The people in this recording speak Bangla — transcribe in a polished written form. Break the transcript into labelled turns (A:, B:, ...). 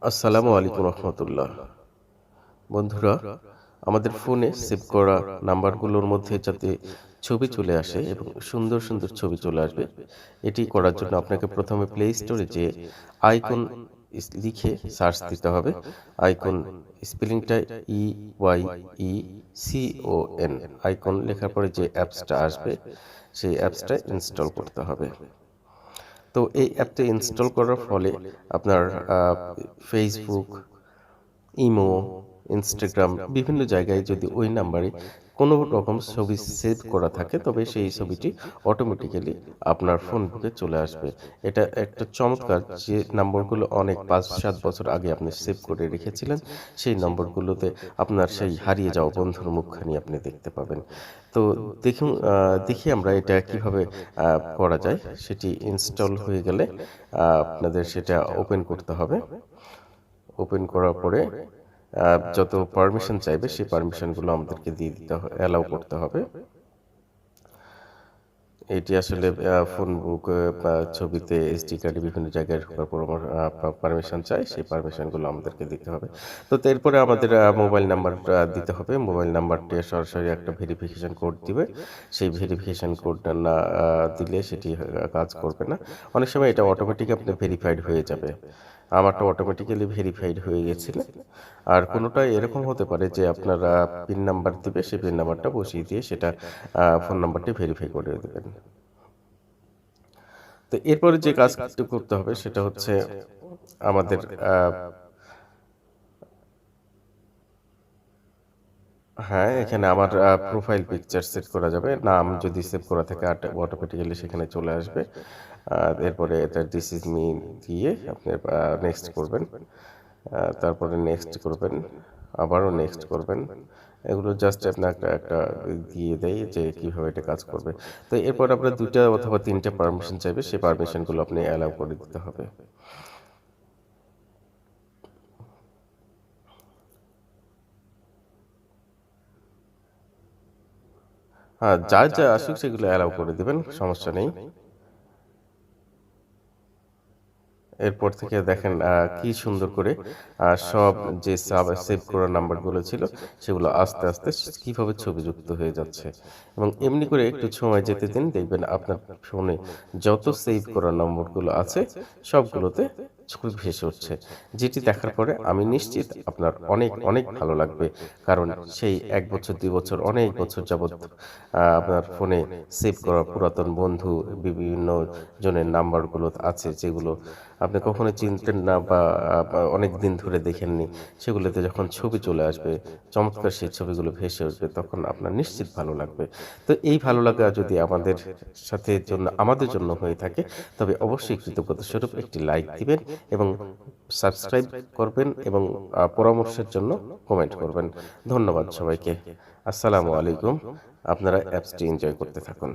A: আসসালামু আলাইকুম রহমতুল্লাহ। বন্ধুরা, আমাদের ফোনে সেভ করা নাম্বারগুলোর মধ্যে যাতে ছবি চলে আসে এবং সুন্দর সুন্দর ছবি চলে আসবে, এটি করার জন্য আপনাকে প্রথমে প্লে স্টোরে যে আইকন লিখে সার্চ দিতে হবে। Icon স্পেলিংটা EYECON। আইকন লেখার পরে যে অ্যাপসটা আসবে সেই অ্যাপসটা ইনস্টল করতে হবে। তো এই অ্যাপটা ইনস্টল করার ফলে আপনার ফেসবুক, ইমো, ইনস্টাগ্রাম বিভিন্ন জায়গায় যদি ওই নাম্বারে কোনো রকম ছবি সেভ করা থাকে তবে সেই ছবিটি অটোমেটিক্যালি আপনার ফোন বুকে চলে আসবে। এটা একটা চমৎকার, যে নম্বরগুলো অনেক ৫-৭ বছর আগে আপনি সেভ করে রেখেছিলেন সেই নম্বরগুলোতে আপনার সেই হারিয়ে যাওয়া বন্ধুর মুখখানি আপনি দেখতে পাবেন। তো দেখুন, দেখি আমরা এটা কিভাবে করা যায়। সেটি ইনস্টল হয়ে গেলে আপনাদের সেটা ওপেন করতে হবে। ওপেন করার পরে যত পারমিশন চাইবে সেই পারমিশনগুলো আমাদেরকে দিয়ে দিতে হবে, অ্যালাউ করতে হবে। এটি আসলে ফোন বুক বা ছবিতে এসডি কার্ডে বিভিন্ন জায়গায় ঢোকার পর পারমিশন চাই, সেই পারমিশনগুলো আমাদেরকে দিতে হবে। তো এরপরে আমাদের মোবাইল নাম্বার দিতে হবে। মোবাইল নাম্বারটি সরাসরি একটা ভেরিফিকেশন কোড দিবে। সেই ভেরিফিকেশন কোডটা না দিলে সেটি কাজ করবে না। অনেক সময় এটা অটোমেটিক আপনি ভেরিফাইড হয়ে যাবে। আমারটা অটোমেটিক্যালি ভেরিফাইড হয়ে গেছিল। আর কোনোটা এরকম হতে পারে যে আপনার পিন নাম্বার দিবে, সেই পিন নাম্বারটা বসিয়ে দিয়ে সেটা ফোন নাম্বারটি ভেরিফাই করে দেবেন। তো এরপরে যে কাজটি করতে হবে সেটা হচ্ছে আমাদের হ্যাঁ, এখানে আমার প্রোফাইল পিকচার সেট করা যাবে। নাম যদি সেভ করা থাকে অটোমেটিক্যালি সেখানে চলে আসবে। এরপরে এটা দিস ইজ মি দিয়ে আপনি নেক্সট করবেন। তারপরে নেক্সট করবেন, আবারও নেক্সট করবেন। এগুলো জাস্ট আপনার একটা একটা দিয়ে দেয় যে কীভাবে এটা কাজ করবে। তো এরপর আপনার ২টা অথবা ৩টা পারমিশন চাইবে, সেই পারমিশনগুলো আপনি অ্যালাউ করে দিতে হবে। হ্যাঁ, যা যা আসুক সেগুলো অ্যালাউ করে দিবেন, সমস্যা নেই। এরপর থেকে দেখেন কি সুন্দর করে সব যে সেভ করা নাম্বারগুলো ছিল সেগুলো আস্তে আস্তে কিভাবে ছবিযুক্ত হয়ে যাচ্ছে। এবং এমনি করে একটু সময় যেতে দিন, দেখবেন আপনার ফোনে যত সেভ করা নম্বরগুলো আছে সবগুলোতে ছবি ভেসে উঠছে, যেটি দেখার পরে আমি নিশ্চিত আপনার অনেক অনেক ভালো লাগবে। কারণ সেই ১ বছর ২ বছর অনেক বছর যাবৎ আপনার ফোনে সেভ করা পুরাতন বন্ধু বিভিন্ন জনের নাম্বারগুলো আছে যেগুলো আপনি কখনো চিনতেন না বা অনেক দিন ধরে দেখেননি, সেগুলোতে যখন ছবি চলে আসবে, চমৎকার সেই ছবিগুলো ভেসে উঠবে, তখন আপনার নিশ্চিত ভালো লাগবে। তো এই ভালো লাগা যদি আমাদের জন্য হয়ে থাকে তবে অবশ্যই কৃতজ্ঞতা স্বরূপ একটি লাইক দিবেন এবং সাবস্ক্রাইব করবেন এবং পরামর্শের জন্য কমেন্ট করবেন। ধন্যবাদ সবাইকে। আসসালামু আলাইকুম। আপনারা অ্যাপসটি এনজয় করতে থাকুন।